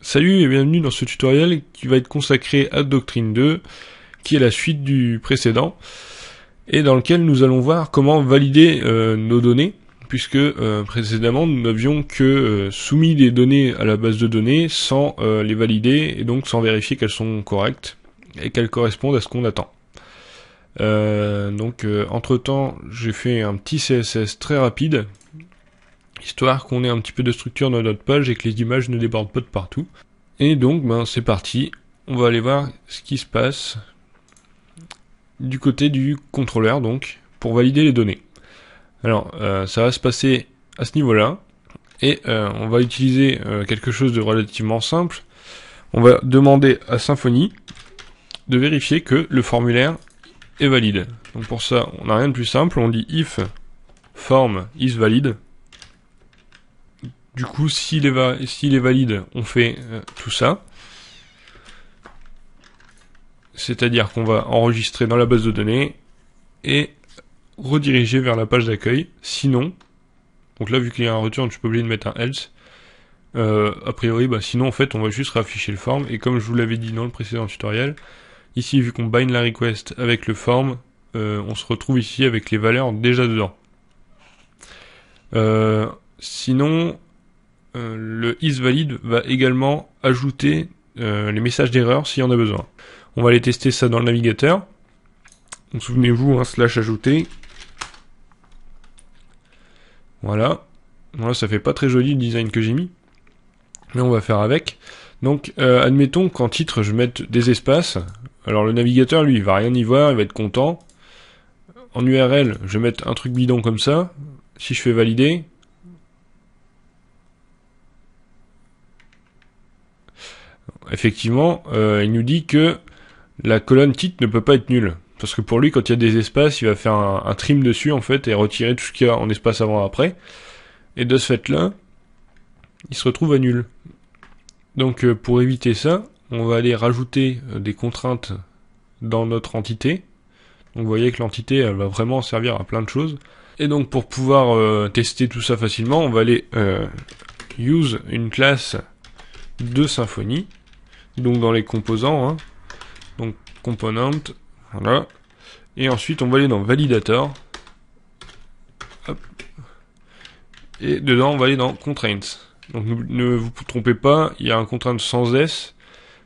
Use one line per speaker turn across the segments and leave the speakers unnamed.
Salut et bienvenue dans ce tutoriel qui va être consacré à Doctrine 2, qui est la suite du précédent, et dans lequel nous allons voir comment valider nos données, puisque précédemment nous n'avions que soumis des données à la base de données sans les valider, et donc sans vérifier qu'elles sont correctes, et qu'elles correspondent à ce qu'on attend. Entre temps, j'ai fait un petit CSS très rapide, histoire qu'on ait un petit peu de structure dans notre page et que les images ne débordent pas de partout. Et donc, c'est parti. On va aller voir ce qui se passe du côté du contrôleur, donc, pour valider les données. Alors, ça va se passer à ce niveau-là, et on va utiliser quelque chose de relativement simple. On va demander à Symfony de vérifier que le formulaire est valide. Donc pour ça, on n'a rien de plus simple, on dit if form is valid. Du coup, s'il est valide, on fait tout ça. C'est-à-dire qu'on va enregistrer dans la base de données et rediriger vers la page d'accueil. Sinon, donc là, vu qu'il y a un return, je suis pas obligé de mettre un else. A priori, sinon, en fait, on va juste réafficher le form. Et comme je vous l'avais dit dans le précédent tutoriel, ici, vu qu'on bind la request avec le form, on se retrouve ici avec les valeurs déjà dedans. Sinon, le isValid va également ajouter les messages d'erreur s'il y en a besoin. On va aller tester ça dans le navigateur. Donc souvenez-vous, slash ajouter. Voilà, ça fait pas très joli le design que j'ai mis, mais on va faire avec. Donc admettons qu'en titre je mette des espaces. Alors le navigateur lui il va rien y voir, il va être content. En URL je vais mettre un truc bidon comme ça. Si je fais valider, effectivement, il nous dit que la colonne titre ne peut pas être nulle. Parce que pour lui, quand il y a des espaces, il va faire un trim dessus, en fait, et retirer tout ce qu'il y a en espace avant après. Et de ce fait-là, il se retrouve à nul. Donc, pour éviter ça, on va aller rajouter des contraintes dans notre entité. Donc, vous voyez que l'entité, elle va vraiment servir à plein de choses. Et donc, pour pouvoir tester tout ça facilement, on va aller use une classe de Symfony. Donc dans les composants, donc component, voilà, et ensuite on va aller dans validator, hop, et dedans on va aller dans constraints. Donc ne vous trompez pas, il y a un constraint sans S.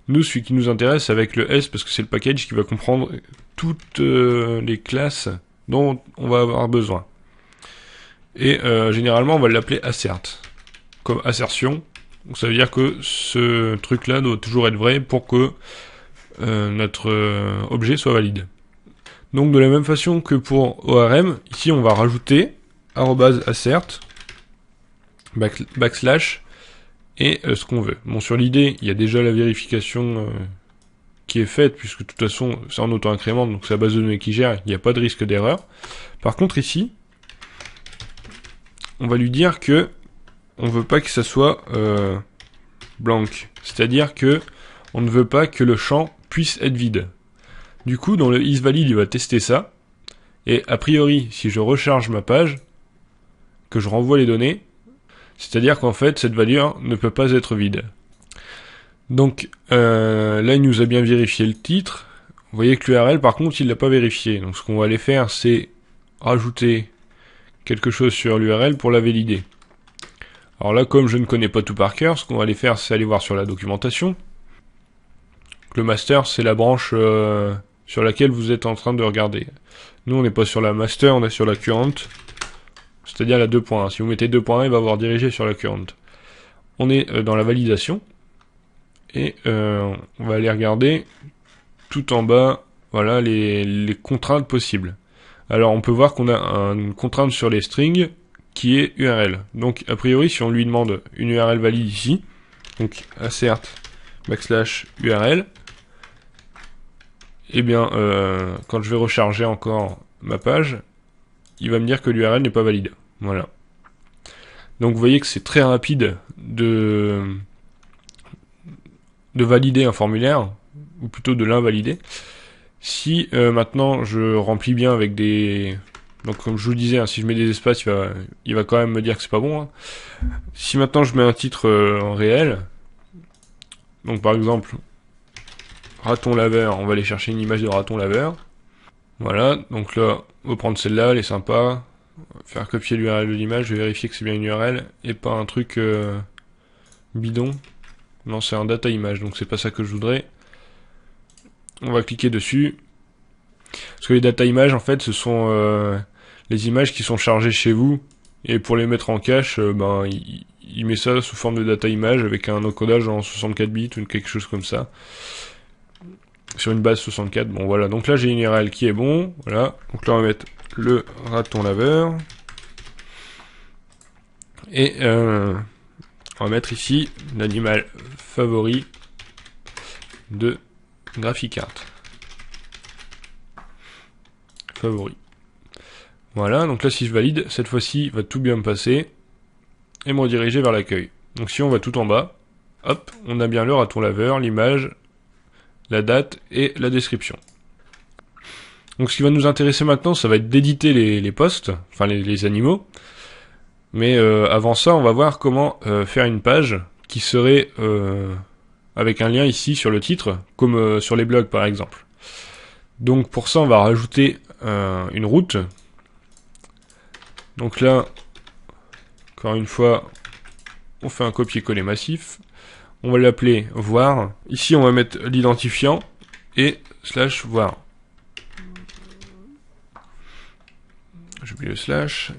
Nous, celui qui nous intéresse c'est avec le S parce que c'est le package qui va comprendre toutes les classes dont on va avoir besoin. Et généralement on va l'appeler assert, comme assertion. Donc ça veut dire que ce truc-là doit toujours être vrai pour que notre objet soit valide. Donc de la même façon que pour ORM, ici on va rajouter @assert backslash et ce qu'on veut. Bon, sur l'idée, il y a déjà la vérification qui est faite, puisque de toute façon c'est en auto-incrément, donc c'est la base de données qui gère, il n'y a pas de risque d'erreur. Par contre ici, on va lui dire que on veut pas que ça soit blanc, c'est-à-dire que on ne veut pas que le champ puisse être vide. Du coup, dans le isValid, il va tester ça, et a priori, si je recharge ma page, que je renvoie les données, c'est-à-dire qu'en fait, cette valeur ne peut pas être vide. Donc, là, il nous a bien vérifié le titre. Vous voyez que l'URL, par contre, il l'a pas vérifié. Donc, ce qu'on va aller faire, c'est rajouter quelque chose sur l'URL pour la valider. Alors là, comme je ne connais pas tout par cœur, ce qu'on va aller faire, c'est aller voir sur la documentation. Le master, c'est la branche sur laquelle vous êtes en train de regarder. Nous, on n'est pas sur la master, on est sur la current, c'est-à-dire la 2.1. Si vous mettez 2.1, il va avoir dirigé sur la current. On est dans la validation, et on va aller regarder tout en bas, voilà, les contraintes possibles. Alors, on peut voir qu'on a une contrainte sur les strings, qui est URL. Donc a priori si on lui demande une URL valide ici, donc assert backslash URL, et bien quand je vais recharger encore ma page, il va me dire que l'URL n'est pas valide. Voilà. Donc vous voyez que c'est très rapide de valider un formulaire, ou plutôt de l'invalider. Si maintenant je remplis bien avec des... Donc comme je vous le disais, si je mets des espaces, il va quand même me dire que c'est pas bon. Si maintenant je mets un titre réel, Donc par exemple, raton laveur, on va aller chercher une image de raton laveur. Voilà, donc là, on va prendre celle-là, elle est sympa. Faire copier l'URL de l'image, je vais vérifier que c'est bien une URL et pas un truc bidon. Non, c'est un data image, donc c'est pas ça que je voudrais. On va cliquer dessus. Parce que les data images, en fait, ce sont les images qui sont chargées chez vous. Et pour les mettre en cache, ben, il met ça sous forme de data image avec un encodage en 64 bits ou quelque chose comme ça. Sur une base 64. Bon, voilà. Donc là, j'ai une URL qui est bon. Voilà. Donc là, on va mettre le raton laveur. Et on va mettre ici l'animal favori de GraphicsArt. Favori. Voilà, donc là si je valide, cette fois-ci va tout bien me passer et me rediriger vers l'accueil. Donc si on va tout en bas, hop, on a bien le raton laveur, l'image, la date et la description. Donc ce qui va nous intéresser maintenant, ça va être d'éditer les posts, enfin les animaux. Mais avant ça, on va voir comment faire une page qui serait avec un lien ici sur le titre, comme sur les blogs par exemple. Donc pour ça, on va rajouter une route. Donc là, encore une fois, on fait un copier-coller massif. On va l'appeler voir. Ici, on va mettre l'identifiant et slash voir. J'oublie le slash.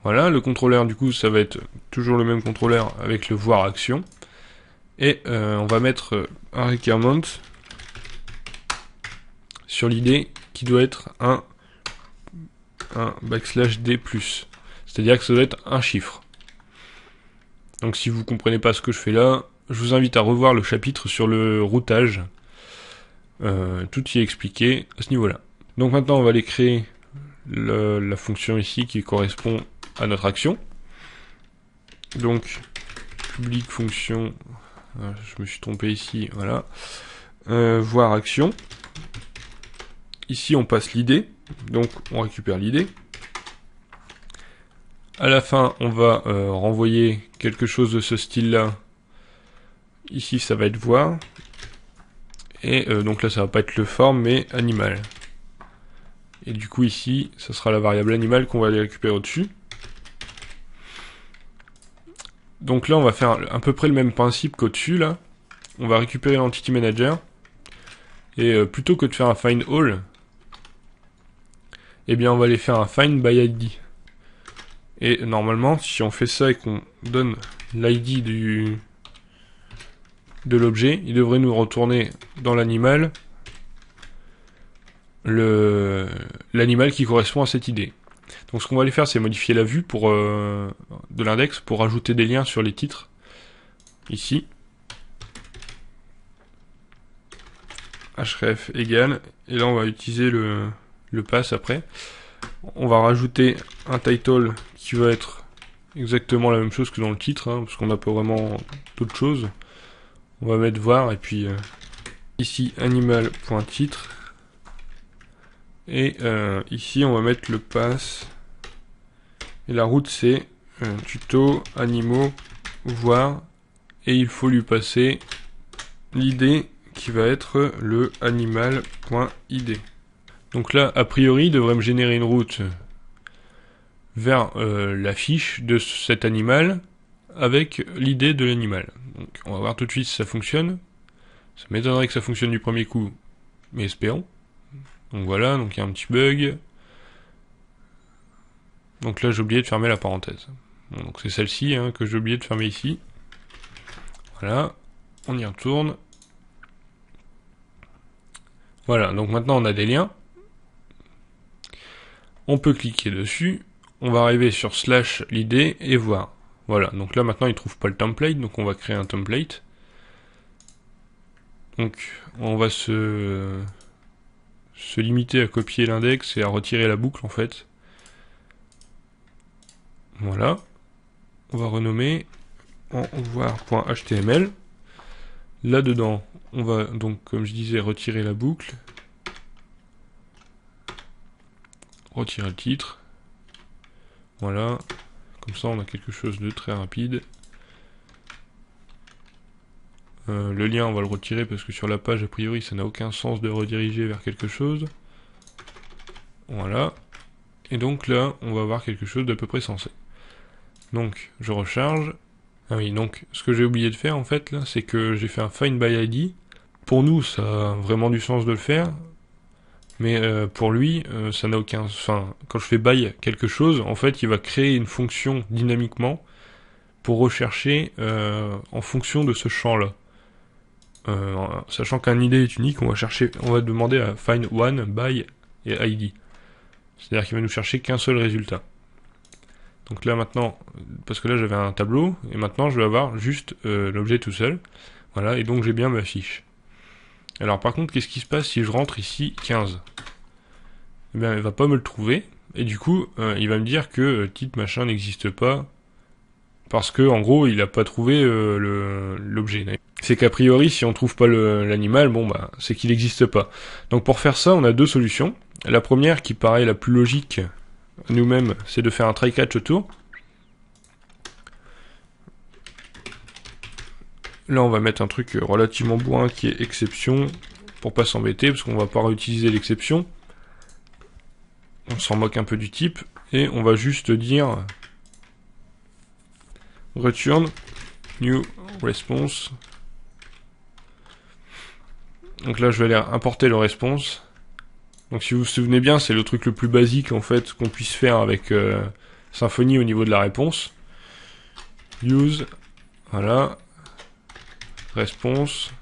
Voilà, le contrôleur, du coup, ça va être toujours le même contrôleur avec le voir action. Et on va mettre un requirement sur l'idée qui doit être un backslash d+. C'est-à-dire que ça doit être un chiffre. Donc si vous comprenez pas ce que je fais là, je vous invite à revoir le chapitre sur le routage. Tout y est expliqué à ce niveau-là. Donc maintenant on va aller créer la fonction ici qui correspond à notre action. Donc public fonction, je me suis trompé ici, voilà. Voir action. Ici on passe l'idée, donc on récupère l'idée. À la fin, on va renvoyer quelque chose de ce style-là. Ici, ça va être voir. Et donc là, ça va pas être le forme, mais animal. Et du coup, ici, ça sera la variable animal qu'on va aller récupérer au-dessus. Donc là, on va faire à peu près le même principe qu'au-dessus, là. On va récupérer l'entity manager. Et plutôt que de faire un find all, eh bien, on va aller faire un find by ID. Et normalement, si on fait ça et qu'on donne l'ID de l'objet, il devrait nous retourner dans l'animal l'animal qui correspond à cette idée. Donc ce qu'on va aller faire, c'est modifier la vue de l'index pour ajouter des liens sur les titres. Ici. href égale. Et là, on va utiliser le pass après. On va rajouter un title qui va être exactement la même chose que dans le titre, hein, parce qu'on n'a pas vraiment d'autre chose. On va mettre voir et puis ici animal.titre et ici on va mettre le pass et la route c'est tuto animaux voir et il faut lui passer l'id qui va être le animal.id. Donc là a priori il devrait me générer une route vers la fiche de cet animal avec l'idée de l'animal. Donc on va voir tout de suite si ça fonctionne. Ça m'étonnerait que ça fonctionne du premier coup, mais espérons. Donc voilà, donc il y a un petit bug. Donc là j'ai oublié de fermer la parenthèse. Bon, donc c'est celle-ci hein, que j'ai oublié de fermer ici. Voilà, on y retourne. Voilà, donc maintenant on a des liens. On peut cliquer dessus. On va arriver sur slash l'idée et voir. Voilà, donc là maintenant il ne trouve pas le template, donc on va créer un template. Donc on va se limiter à copier l'index et à retirer la boucle en fait. Voilà. On va renommer en voir.html. Là-dedans, on va donc, comme je disais, retirer la boucle. Retirer le titre. Voilà. Comme ça, on a quelque chose de très rapide. Le lien, on va le retirer parce que sur la page, a priori, ça n'a aucun sens de rediriger vers quelque chose. Voilà. Et donc là, on va avoir quelque chose d'à peu près sensé. Donc, je recharge. Ah oui, donc, ce que j'ai oublié de faire, en fait, là, c'est que j'ai fait un find by ID. Pour nous, ça a vraiment du sens de le faire. Mais pour lui, ça n'a aucun... Enfin, quand je fais by quelque chose, en fait, il va créer une fonction dynamiquement pour rechercher en fonction de ce champ-là. Sachant qu'un ID est unique, on va demander à find one, by et ID. C'est-à-dire qu'il va nous chercher qu'un seul résultat. Donc là maintenant, parce que là j'avais un tableau, et maintenant je vais avoir juste l'objet tout seul. Voilà, et donc j'ai bien ma fiche. Alors par contre, qu'est-ce qui se passe si je rentre ici 15 ? Eh bien, il va pas me le trouver, et du coup, il va me dire que titre machin n'existe pas, parce que en gros, il a pas trouvé l'objet. C'est qu'a priori, si on trouve pas l'animal, bon bah, c'est qu'il n'existe pas. Donc pour faire ça, on a deux solutions. La première, qui paraît la plus logique à nous-mêmes, c'est de faire un try-catch autour. Là, on va mettre un truc relativement bourrin qui est exception, pour pas s'embêter, parce qu'on va pas réutiliser l'exception. On s'en moque un peu du type, et on va juste dire return new response. Donc là, je vais aller importer le response. Donc si vous vous souvenez bien, c'est le truc le plus basique en fait qu'on puisse faire avec Symfony au niveau de la réponse. Use, voilà, response.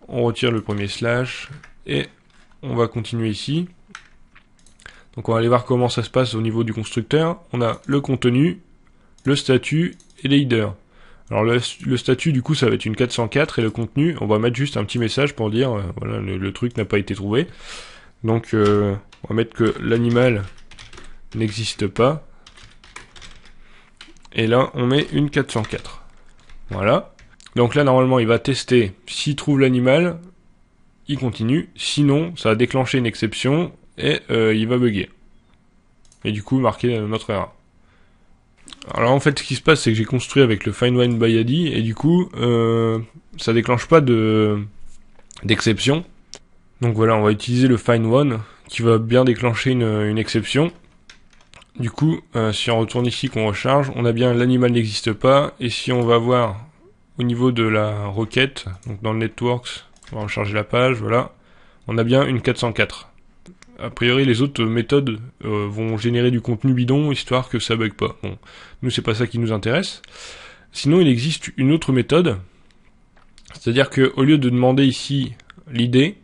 On retire le premier slash et on va continuer ici. Donc on va aller voir comment ça se passe au niveau du constructeur. On a le contenu, le statut et les headers. Alors le statut du coup ça va être une 404 et le contenu on va mettre juste un petit message pour dire voilà le truc n'a pas été trouvé. Donc on va mettre que l'animal n'existe pas. Et là on met une 404. Voilà. Donc là normalement il va tester s'il trouve l'animal, il continue. Sinon ça va déclencher une exception et il va bugger. Et du coup marquer notre erreur. Alors en fait ce qui se passe c'est que j'ai construit avec le find one by ID et du coup ça déclenche pas d'exception. Donc voilà, on va utiliser le find one qui va bien déclencher une exception. Du coup si on retourne ici qu'on recharge, on a bien l'animal n'existe pas et si on va voir au niveau de la requête, donc dans le networks, on va recharger la page, voilà, on a bien une 404. A priori, les autres méthodes vont générer du contenu bidon, histoire que ça bug pas. Bon, nous, c'est pas ça qui nous intéresse. Sinon, il existe une autre méthode. C'est-à-dire que au lieu de demander ici l'idée,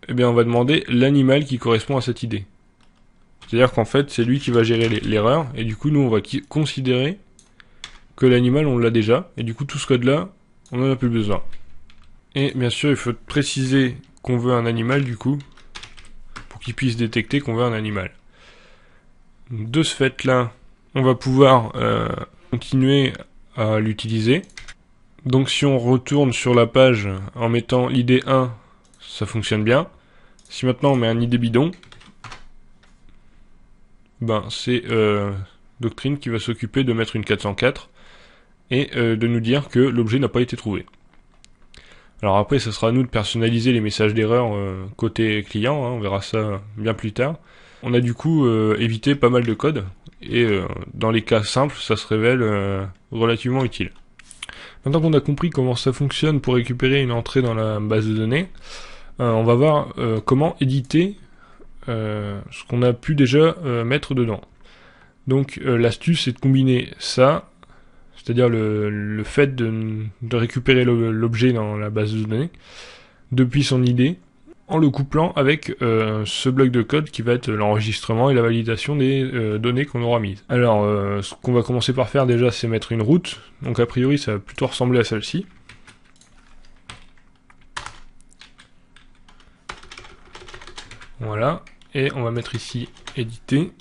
eh bien, on va demander l'animal qui correspond à cette idée. C'est-à-dire qu'en fait, c'est lui qui va gérer l'erreur, et du coup, nous, on va considérer que l'animal, on l'a déjà, et du coup, tout ce code-là, on en a plus besoin. Et bien sûr, il faut préciser qu'on veut un animal, du coup, qui puisse détecter qu'on veut un animal. De ce fait-là, on va pouvoir continuer à l'utiliser. Donc si on retourne sur la page en mettant l'id 1, ça fonctionne bien. Si maintenant on met un id bidon, ben c'est Doctrine qui va s'occuper de mettre une 404 et de nous dire que l'objet n'a pas été trouvé. Alors après, ça sera à nous de personnaliser les messages d'erreur côté client, hein, on verra ça bien plus tard. On a du coup évité pas mal de code, et dans les cas simples, ça se révèle relativement utile. Maintenant qu'on a compris comment ça fonctionne pour récupérer une entrée dans la base de données, on va voir comment éditer ce qu'on a pu déjà mettre dedans. Donc l'astuce, c'est de combiner ça, c'est-à-dire le fait de récupérer l'objet dans la base de données depuis son ID, en le couplant avec ce bloc de code qui va être l'enregistrement et la validation des données qu'on aura mises. Alors, ce qu'on va commencer par faire déjà, c'est mettre une route. Donc a priori, ça va plutôt ressembler à celle-ci. Voilà. Et on va mettre ici éditer.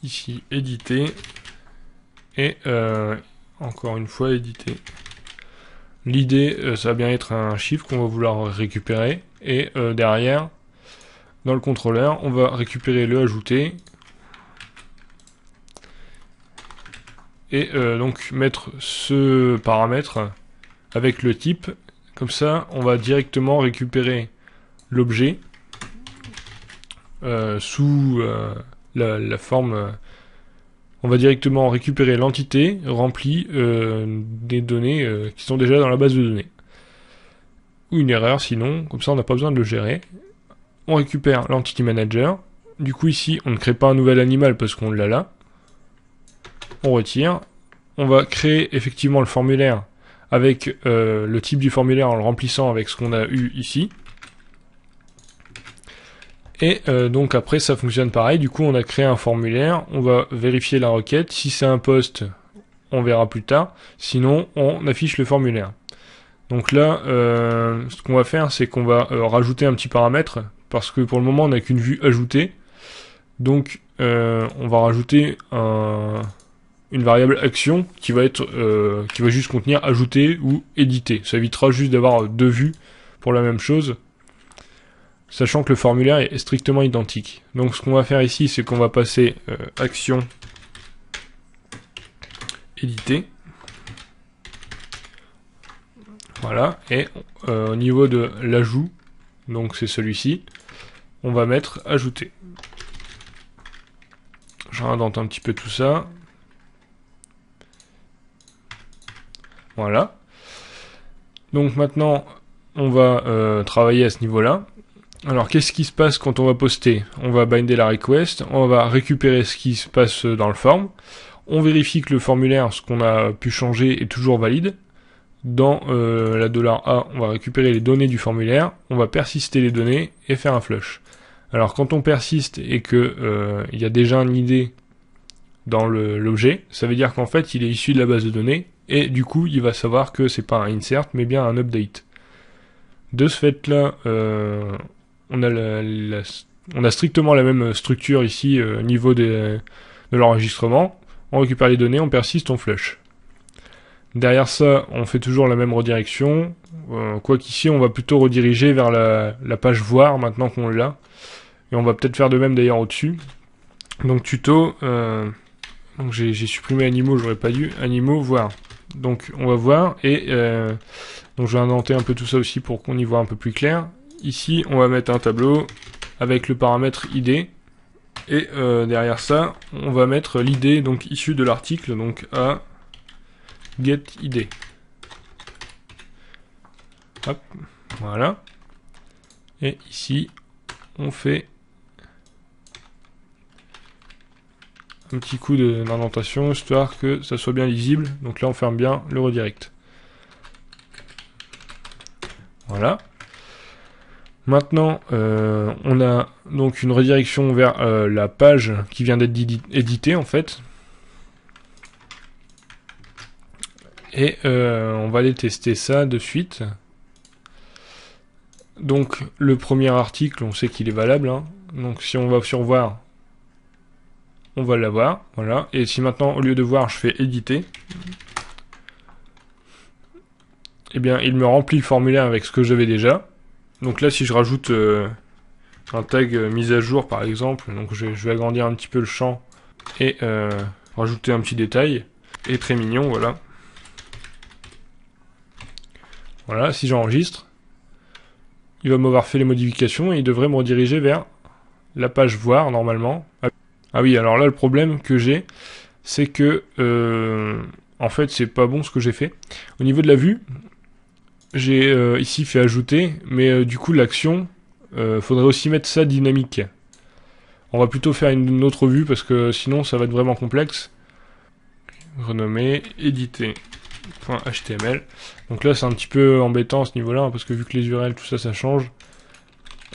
Ici éditer. Et encore une fois éditer. L'idée, ça va bien être un chiffre qu'on va vouloir récupérer. Et derrière, dans le contrôleur, on va récupérer le ajouter. Et donc mettre ce paramètre avec le type. Comme ça, on va directement récupérer l'objet sous la forme... on va directement récupérer l'entité remplie des données qui sont déjà dans la base de données. Ou une erreur sinon, comme ça on n'a pas besoin de le gérer. On récupère l'entity manager. Du coup ici, on ne crée pas un nouvel animal parce qu'on l'a là. On retire. On va créer effectivement le formulaire avec le type du formulaire en le remplissant avec ce qu'on a eu ici. Et donc après ça fonctionne pareil, du coup on a créé un formulaire, on va vérifier la requête, si c'est un post on verra plus tard, sinon on affiche le formulaire. Donc là ce qu'on va faire c'est qu'on va rajouter un petit paramètre, parce que pour le moment on n'a qu'une vue ajoutée, donc on va rajouter une variable action qui va juste contenir ajouter ou éditer. Ça évitera juste d'avoir deux vues pour la même chose, sachant que le formulaire est strictement identique. Donc ce qu'on va faire ici, c'est qu'on va passer action éditer. Voilà, et au niveau de l'ajout, donc c'est celui-ci, on va mettre ajouter. Je réindente un petit peu tout ça. Voilà. Donc maintenant, on va travailler à ce niveau-là. Alors qu'est-ce qui se passe quand on va poster? On va binder la request, on va récupérer ce qui se passe dans le form, on vérifie que le formulaire, ce qu'on a pu changer, est toujours valide. Dans la $A, on va récupérer les données du formulaire, on va persister les données et faire un flush. Alors quand on persiste et que il y a déjà un ID dans l'objet, ça veut dire qu'en fait il est issu de la base de données, et du coup il va savoir que c'est pas un insert mais bien un update. De ce fait là, on a strictement la même structure ici au niveau de l'enregistrement. On récupère les données, on persiste, on flush. Derrière ça, on fait toujours la même redirection. Quoi qu'ici, on va plutôt rediriger vers la page voir maintenant qu'on l'a. Et on va peut-être faire de même d'ailleurs au-dessus. Donc tuto, donc j'ai supprimé animaux, j'aurais pas dû. Animaux, voir. Donc on va voir et donc je vais indenter un peu tout ça aussi pour qu'on y voit un peu plus clair. Ici, on va mettre un tableau avec le paramètre ID. Et derrière ça, on va mettre l'ID donc issu de l'article, donc à getID. Hop, voilà. Et ici, on fait un petit coup d'indentation, histoire que ça soit bien lisible. Donc là, on ferme bien le redirect. Voilà. Maintenant, on a donc une redirection vers la page qui vient d'être éditée, en fait. Et on va aller tester ça de suite. Donc, le premier article, on sait qu'il est valable. Hein. Donc, si on va sur voir, on va l'avoir. Voilà. Et si maintenant, au lieu de voir, je fais éditer, eh bien, il me remplit le formulaire avec ce que j'avais déjà. Donc là, si je rajoute un tag mise à jour, par exemple, donc je vais agrandir un petit peu le champ et rajouter un petit détail. Et très mignon, voilà. Voilà, si j'enregistre, il va m'avoir fait les modifications et il devrait me rediriger vers la page voir, normalement. Ah oui, alors là, le problème que j'ai, c'est que, en fait, c'est pas bon ce que j'ai fait. Au niveau de la vue, j'ai ici fait ajouter, mais du coup, l'action, faudrait aussi mettre ça dynamique. On va plutôt faire une autre vue, parce que sinon, ça va être vraiment complexe. Renommer, éditer. .html. Donc là c'est un petit peu embêtant à ce niveau là hein, parce que vu que les URL tout ça change,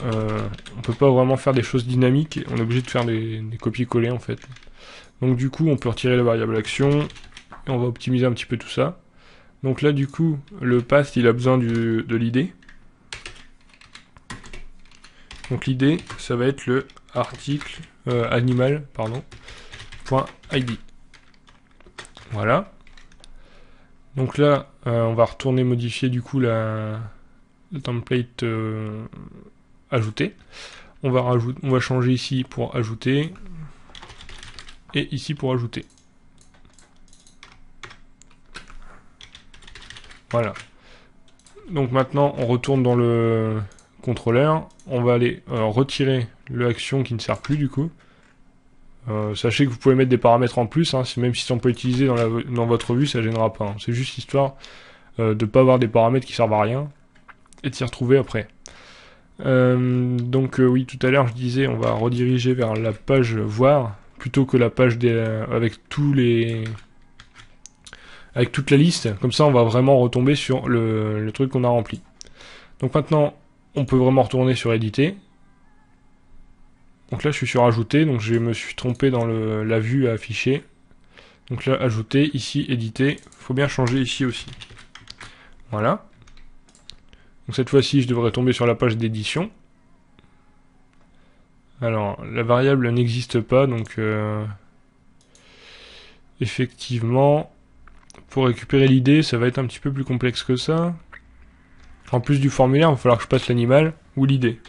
on peut pas vraiment faire des choses dynamiques, on est obligé de faire des copier-coller en fait. Donc du coup on peut retirer la variable action et on va optimiser un petit peu tout ça. Donc là du coup le path il a besoin de l'id. Donc l'id ça va être le article animal pardon .id. Voilà. Donc là, on va retourner modifier du coup le template ajouté. On va changer ici pour ajouter et ici pour ajouter. Voilà. Donc maintenant, on retourne dans le contrôleur. On va aller retirer le action qui ne sert plus du coup. Sachez que vous pouvez mettre des paramètres en plus, hein, même s'ils sont pas utilisés dans votre vue, ça gênera pas. Hein. C'est juste histoire de pas avoir des paramètres qui servent à rien et de s'y retrouver après. Donc oui, tout à l'heure je disais, on va rediriger vers la page voir plutôt que la page avec toute la liste. Comme ça, on va vraiment retomber sur le truc qu'on a rempli. Donc maintenant, on peut vraiment retourner sur éditer. Donc là, je suis sur ajouter, donc je me suis trompé dans la vue à afficher. Donc là, ajouter, ici, éditer. Faut bien changer ici aussi. Voilà. Donc cette fois-ci, je devrais tomber sur la page d'édition. Alors, la variable n'existe pas, donc effectivement, pour récupérer l'idée, ça va être un petit peu plus complexe que ça. En plus du formulaire, il va falloir que je passe l'animal ou l'idée.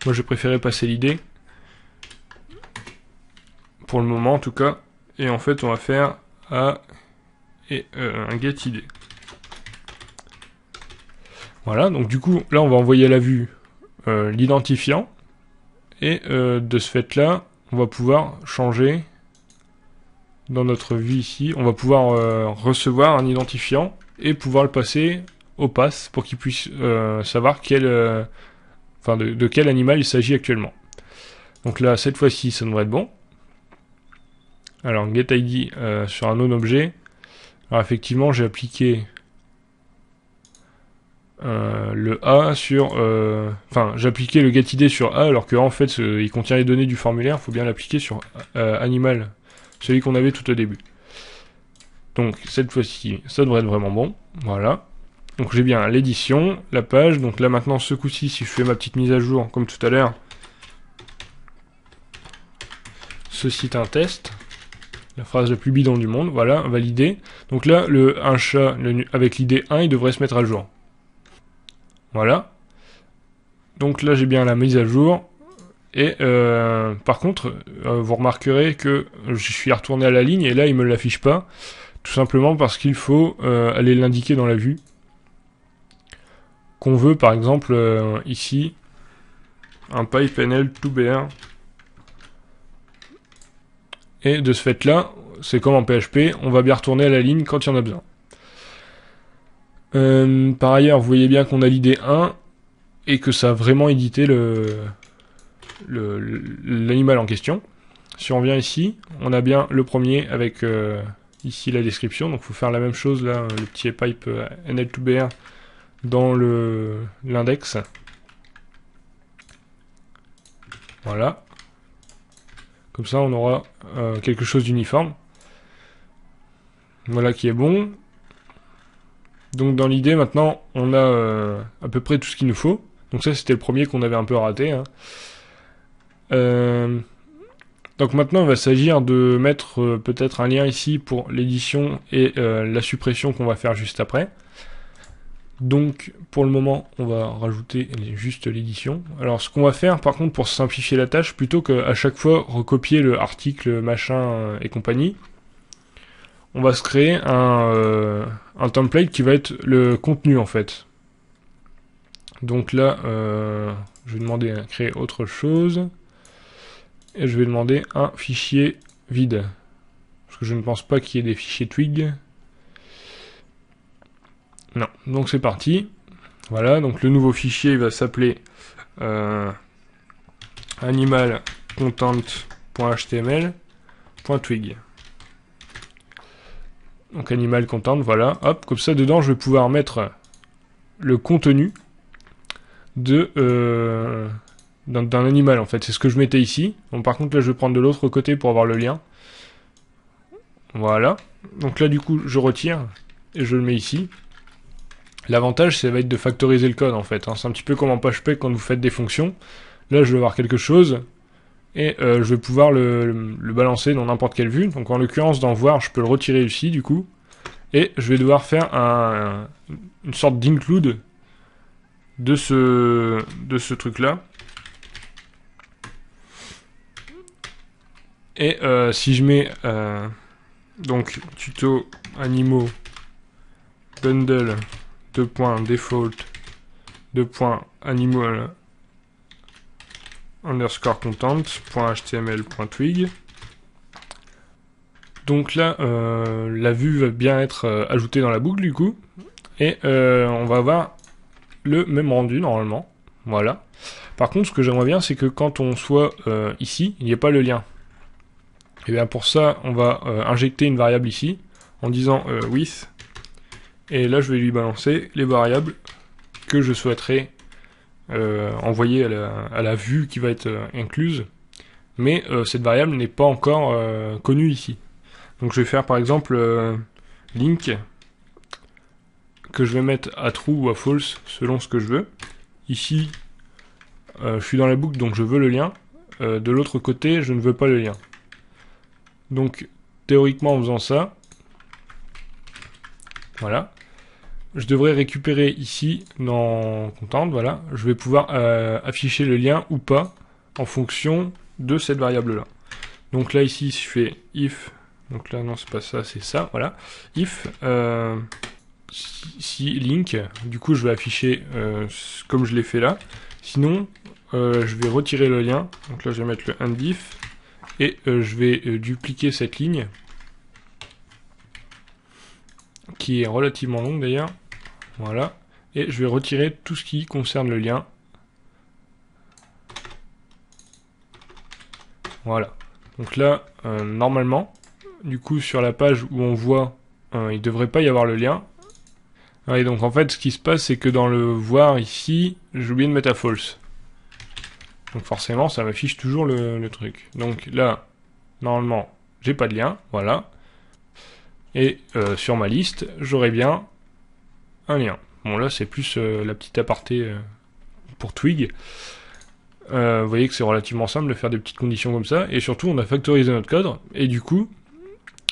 Moi, j'ai préféré passer l'idée. Pour le moment, en tout cas. Et en fait, on va faire un get idée. Voilà, donc du coup, là, on va envoyer à la vue l'identifiant. Et de ce fait-là, on va pouvoir changer dans notre vue ici. On va pouvoir recevoir un identifiant et pouvoir le passer au pass pour qu'il puisse savoir de quel animal il s'agit actuellement. Donc là, cette fois-ci, ça devrait être bon. Alors, getID sur un non-objet. Alors effectivement, j'ai appliqué le A sur... j'ai appliqué le getID sur A, alors qu'en fait, il contient les données du formulaire. Il faut bien l'appliquer sur animal, celui qu'on avait tout au début. Donc, cette fois-ci, ça devrait être vraiment bon. Voilà. Donc, j'ai bien l'édition, la page. Donc là, maintenant, ce coup-ci, si je fais ma petite mise à jour, comme tout à l'heure, ce site un test. La phrase la plus bidon du monde, voilà, validé. Donc là, un chat avec l'idée 1, il devrait se mettre à jour. Voilà. Donc là, j'ai bien la mise à jour. Et par contre, vous remarquerez que je suis retourné à la ligne et là, il me l'affiche pas. Tout simplement parce qu'il faut aller l'indiquer dans la vue. Qu'on veut, par exemple, ici, un pipe NL2BR. Et de ce fait-là, c'est comme en PHP, on va bien retourner à la ligne quand il y en a besoin. Par ailleurs, vous voyez bien qu'on a l'idée 1 et que ça a vraiment édité l'animal en question. Si on vient ici, on a bien le premier avec ici la description. Donc il faut faire la même chose là, le petit pipe NL2BR dans l'index. Voilà. Comme ça, on aura quelque chose d'uniforme. Voilà qui est bon. Donc dans l'idée, maintenant, on a à peu près tout ce qu'il nous faut. Donc ça, c'était le premier qu'on avait un peu raté. Hein. Donc maintenant, il va s'agir de mettre peut-être un lien ici pour l'édition et la suppression qu'on va faire juste après. Donc pour le moment, on va rajouter juste l'édition. Alors ce qu'on va faire, par contre, pour simplifier la tâche, plutôt qu'à chaque fois recopier le article, machin et compagnie, on va se créer un template qui va être le contenu en fait. Donc là, je vais demander à créer autre chose. Et je vais demander un fichier vide. Parce que je ne pense pas qu'il y ait des fichiers Twig. Non, donc c'est parti. Voilà, donc le nouveau fichier il va s'appeler animalcontent.html.twig. Donc animal content, voilà, hop, comme ça dedans je vais pouvoir mettre le contenu d'un animal en fait, c'est ce que je mettais ici. Bon, par contre là je vais prendre de l'autre côté pour avoir le lien. Voilà, donc là du coup je retire et je le mets ici. L'avantage ça va être de factoriser le code en fait, hein. C'est un petit peu comme en PHP quand vous faites des fonctions. Là je vais avoir quelque chose et je vais pouvoir le balancer dans n'importe quelle vue. Donc en l'occurrence dans voir je peux le retirer ici du coup. Et je vais devoir faire une sorte d'include de ce truc là. Et si je mets donc tuto animaux bundle .default 2.animal underscore content.html.twig. Donc là, la vue va bien être ajoutée dans la boucle du coup, et on va avoir le même rendu normalement. Voilà. Par contre, ce que j'aimerais bien, c'est que quand on soit ici, il n'y ait pas le lien. Et bien pour ça, on va injecter une variable ici, en disant with, et là je vais lui balancer les variables que je souhaiterais envoyer à la vue qui va être incluse, mais cette variable n'est pas encore connue ici. Donc je vais faire par exemple link, que je vais mettre à true ou à false selon ce que je veux. Ici, je suis dans la boucle donc je veux le lien, de l'autre côté je ne veux pas le lien. Donc théoriquement en faisant ça, voilà, je devrais récupérer ici dans content, voilà, je vais pouvoir afficher le lien ou pas en fonction de cette variable là. Donc là ici je fais if, donc là non c'est pas ça, c'est ça, voilà, if si link, du coup je vais afficher comme je l'ai fait là, sinon je vais retirer le lien, donc là je vais mettre le indif, et je vais dupliquer cette ligne, qui est relativement longue d'ailleurs, voilà, et je vais retirer tout ce qui concerne le lien, voilà. Donc là, normalement, du coup sur la page où on voit, il ne devrait pas y avoir le lien, et donc en fait ce qui se passe c'est que dans le voir ici, j'ai oublié de mettre à false. Donc forcément ça m'affiche toujours le truc. Donc là, normalement, j'ai pas de lien, voilà. Et sur ma liste, j'aurai bien un lien. Bon là c'est plus la petite aparté pour Twig. Vous voyez que c'est relativement simple de faire des petites conditions comme ça. Et surtout on a factorisé notre code. Et du coup,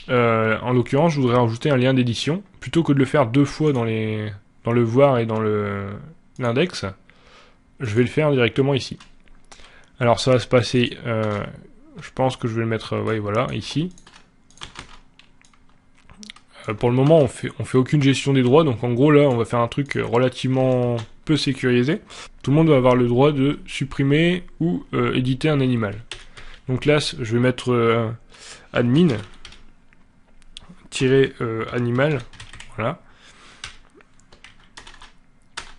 en l'occurrence je voudrais rajouter un lien d'édition. Plutôt que de le faire deux fois dans le voir et dans l'index, je vais le faire directement ici. Alors ça va se passer, je pense que je vais le mettre, ouais, voilà, ici. Pour le moment, on fait aucune gestion des droits, donc en gros là, on va faire un truc relativement peu sécurisé. Tout le monde va avoir le droit de supprimer ou éditer un animal. Donc là, je vais mettre admin -animal, voilà.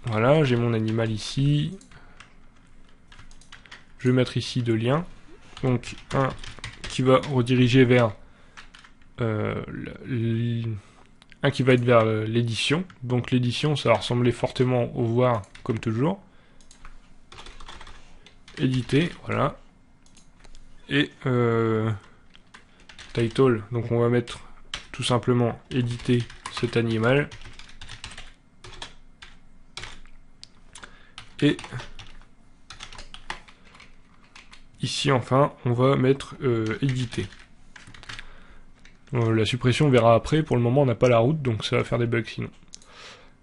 Voilà, j'ai mon animal ici. Je vais mettre ici deux liens. Donc un qui va rediriger vers un qui va être vers l'édition. Donc l'édition, ça va ressembler fortement au voir comme toujours. Éditer, voilà. Et title, donc on va mettre tout simplement éditer cet animal. Et ici enfin, on va mettre éditer. La suppression on verra après, pour le moment on n'a pas la route, donc ça va faire des bugs sinon.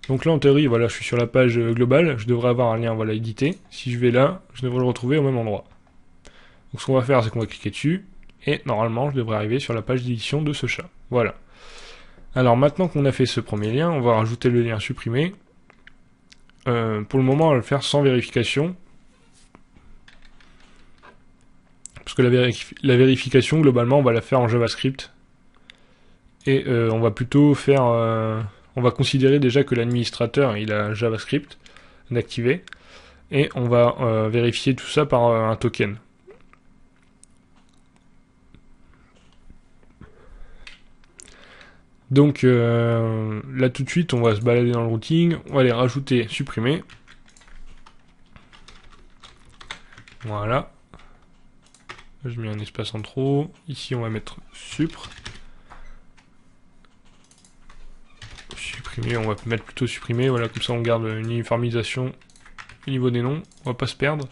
Donc là en théorie, voilà, je suis sur la page globale, je devrais avoir un lien, voilà, édité. Si je vais là, je devrais le retrouver au même endroit. Donc ce qu'on va faire, c'est qu'on va cliquer dessus, et normalement je devrais arriver sur la page d'édition de ce chat. Voilà. Alors maintenant qu'on a fait ce premier lien, on va rajouter le lien supprimé. Pour le moment, on va le faire sans vérification. Parce que la vérification, globalement, on va la faire en JavaScript. Et on va plutôt faire... on va considérer déjà que l'administrateur, il a JavaScript d'activer. Et on va vérifier tout ça par un token. Donc là tout de suite, on va se balader dans le routing. On va aller rajouter supprimer. Voilà. Je mets un espace en trop. Ici, on va mettre supr. Supprimer, on va mettre plutôt supprimer. Voilà, comme ça, on garde une uniformisation au niveau des noms. On va pas se perdre.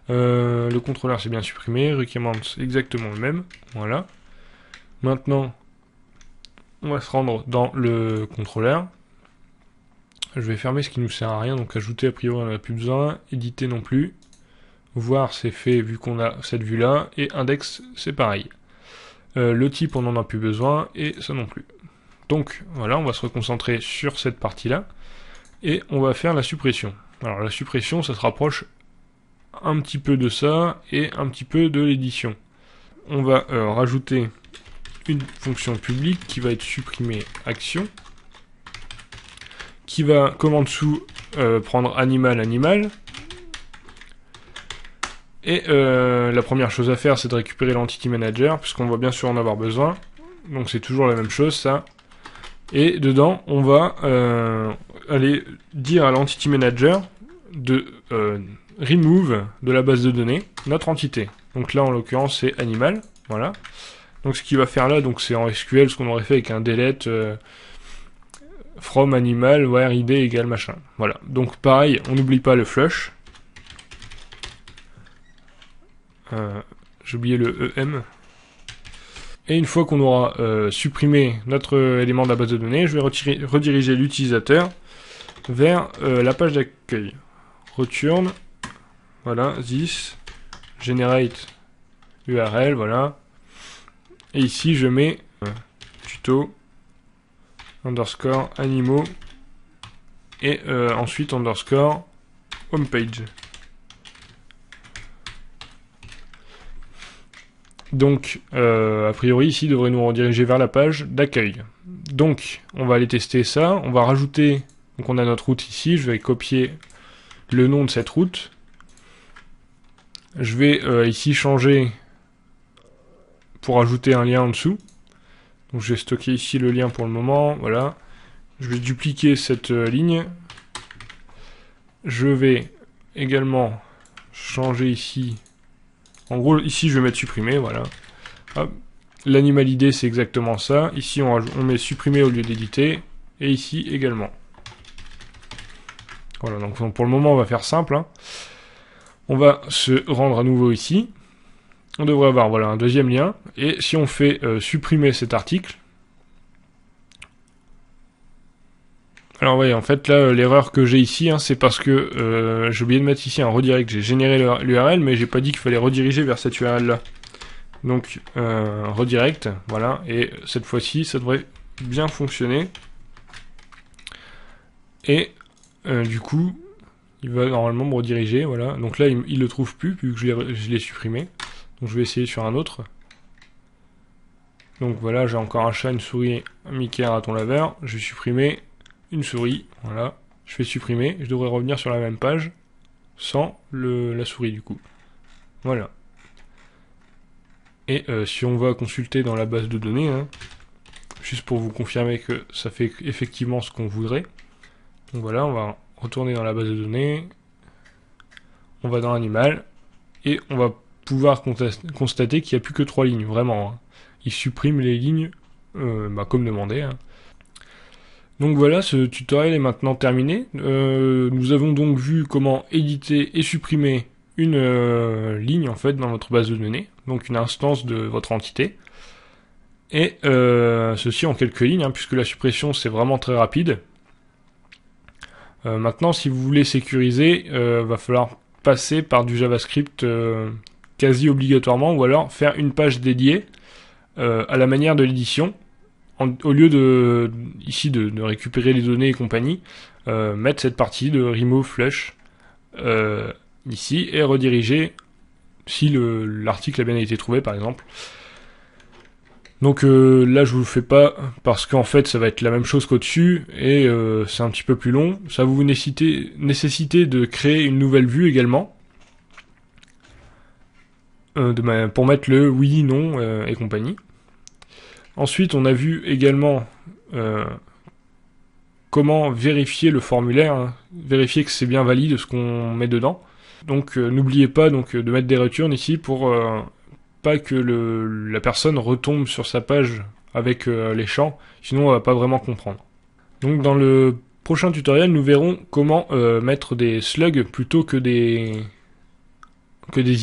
Le contrôleur, c'est bien supprimé. Requirements, exactement le même. Voilà. Maintenant, on va se rendre dans le contrôleur. Je vais fermer ce qui nous sert à rien. Donc, ajouter, a priori, on n'en a plus besoin. Éditer non plus. Voir c'est fait vu qu'on a cette vue là, et index c'est pareil. Le type on n'en a plus besoin, et ça non plus. Donc voilà, on va se reconcentrer sur cette partie là, et on va faire la suppression. Alors la suppression, ça se rapproche un petit peu de ça et un petit peu de l'édition. On va rajouter une fonction publique qui va être supprimer action, qui va, comme en dessous, prendre animal. Et la première chose à faire, c'est de récupérer l'entity manager, puisqu'on va bien sûr en avoir besoin. Donc c'est toujours la même chose, ça. Et dedans, on va aller dire à l'entity manager de remove de la base de données notre entité. Donc là, en l'occurrence, c'est animal. Voilà. Donc ce qu'il va faire là, donc c'est en SQL ce qu'on aurait fait avec un delete from animal where id égale machin. Voilà. Donc pareil, on n'oublie pas le flush. J'ai oublié le EM. Et une fois qu'on aura supprimé notre élément de la base de données, je vais rediriger l'utilisateur vers la page d'accueil. Return, voilà, this, generate URL, voilà. Et ici, je mets tuto, underscore, animaux, et ensuite underscore, homepage. Donc, a priori, ici, devrait nous rediriger vers la page d'accueil. Donc, on va aller tester ça. On va rajouter, donc on a notre route ici. Je vais copier le nom de cette route. Je vais ici changer pour ajouter un lien en dessous. Donc, je vais stocker ici le lien pour le moment. Voilà. Je vais dupliquer cette ligne. Je vais également changer ici. En gros, ici, je vais mettre supprimer, voilà. L'animal ID, c'est exactement ça. Ici, on met supprimer au lieu d'éditer. Et ici, également. Voilà, donc pour le moment, on va faire simple. Hein. On va se rendre à nouveau ici. On devrait avoir, voilà, un deuxième lien. Et si on fait supprimer cet article... Alors oui, en fait, là, l'erreur que j'ai ici, hein, c'est parce que j'ai oublié de mettre ici un redirect. J'ai généré l'URL, mais j'ai pas dit qu'il fallait rediriger vers cette URL-là. Donc, redirect, voilà. Et cette fois-ci, ça devrait bien fonctionner. Et du coup, il va normalement me rediriger, voilà. Donc là, il le trouve plus, vu que je l'ai supprimé. Donc je vais essayer sur un autre. Donc voilà, j'ai encore un chat, une souris, un Mickey, un raton laveur. Je vais supprimer une souris, voilà, je fais supprimer, je devrais revenir sur la même page sans la souris du coup. Voilà. Et si on va consulter dans la base de données, hein, juste pour vous confirmer que ça fait effectivement ce qu'on voudrait. Donc voilà, on va retourner dans la base de données, on va dans animal, et on va pouvoir constater qu'il n'y a plus que 3 lignes, vraiment. Hein. Il supprime les lignes comme demandé. Hein. Donc voilà, ce tutoriel est maintenant terminé. Nous avons donc vu comment éditer et supprimer une ligne en fait dans votre base de données, donc une instance de votre entité. Et ceci en quelques lignes, hein, puisque la suppression c'est vraiment très rapide. Maintenant, si vous voulez sécuriser, va falloir passer par du JavaScript quasi obligatoirement, ou alors faire une page dédiée à la manière de l'édition. Au lieu de ici de récupérer les données et compagnie, mettre cette partie de remove flush ici et rediriger si l'article a bien été trouvé par exemple. Donc là je vous le fais pas parce qu'en fait ça va être la même chose qu'au-dessus et c'est un petit peu plus long. Ça va vous nécessiter de créer une nouvelle vue également pour mettre le oui, non et compagnie. Ensuite, on a vu également comment vérifier le formulaire, hein, vérifier que c'est bien valide ce qu'on met dedans. Donc, n'oubliez pas donc de mettre des returns ici pour pas que la personne retombe sur sa page avec les champs, sinon on va pas vraiment comprendre. Donc, dans le prochain tutoriel, nous verrons comment mettre des slugs plutôt que des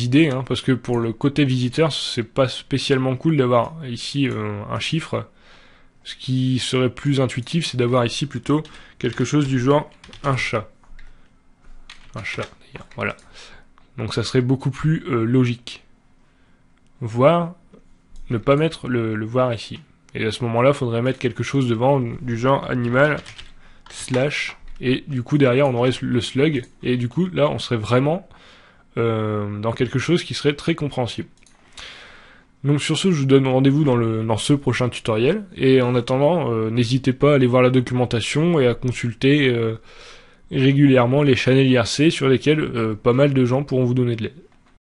idées, hein, parce que pour le côté visiteur, c'est pas spécialement cool d'avoir ici un chiffre. Ce qui serait plus intuitif, c'est d'avoir ici plutôt quelque chose du genre un chat. Un chat, d'ailleurs, voilà. Donc ça serait beaucoup plus logique. Voire, ne pas mettre le voir ici. Et à ce moment-là, il faudrait mettre quelque chose devant du genre animal / et du coup derrière on aurait le slug, et du coup là on serait vraiment dans quelque chose qui serait très compréhensible. Donc sur ce, je vous donne rendez-vous dans ce prochain tutoriel, et en attendant, n'hésitez pas à aller voir la documentation et à consulter régulièrement les channels IRC sur lesquels pas mal de gens pourront vous donner de l'aide.